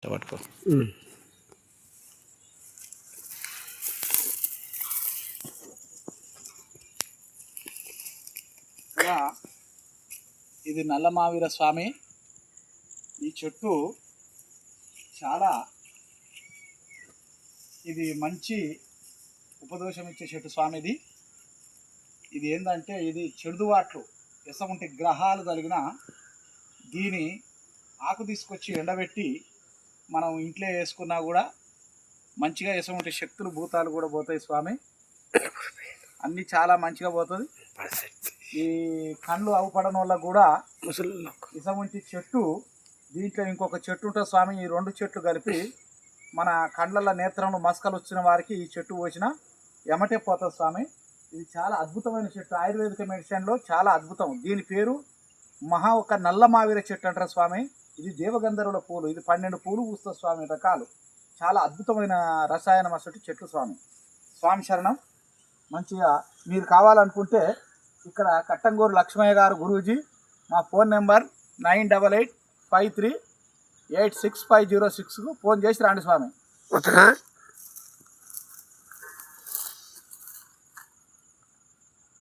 పట్టుకో. ఇది నల్లమావిర స్వామి. ఈ చెట్టు చాలా ఇది మంచి ఉపదోషం ఇచ్చే చెట్టు స్వామిది. ఇది ఏంటంటే ఇది చెడుదువాట్లు ఎసముంటి గ్రహాలు కలిగిన దీని ఆకు తీసుకొచ్చి ఎండబెట్టి మనం ఇంట్లో వేసుకున్నా కూడా మంచిగా ఎసముంటి శక్తులు భూతాలు కూడా పోతాయి స్వామి. అన్నీ చాలా మంచిగా పోతుంది. ఈ కళ్ళు అవుపడడం వల్ల కూడా ఇసముంటి చెట్టు దీంట్లో ఇంకొక చెట్టు ఉంటుంది స్వామి. ఈ రెండు చెట్లు కలిపి మన కండ్ల నేత్రంలో మస్కలు వచ్చిన వారికి ఈ చెట్టు పోసిన ఎమటే పోతుంది స్వామి. ఇది చాలా అద్భుతమైన చెట్టు. ఆయుర్వేదిక మెడిసిన్లో చాలా అద్భుతం. దీని పేరు ఒక నల్ల మావిర చెట్టు అంటారు స్వామి. ఇది దేవగంధర్వుల పూలు. ఇది 12 పూలు పూస్తుంది స్వామి. రకాలు చాలా అద్భుతమైన రసాయన మసటి చెట్లు స్వామి. స్వామి శరణం. మంచిగా మీరు కావాలనుకుంటే ఇక్కడ కట్టంగూరు లక్ష్మయ్య గారు గురూజీ. మా ఫోన్ నెంబర్ 9885386506కు ఫోన్ చేసి రండి స్వామి.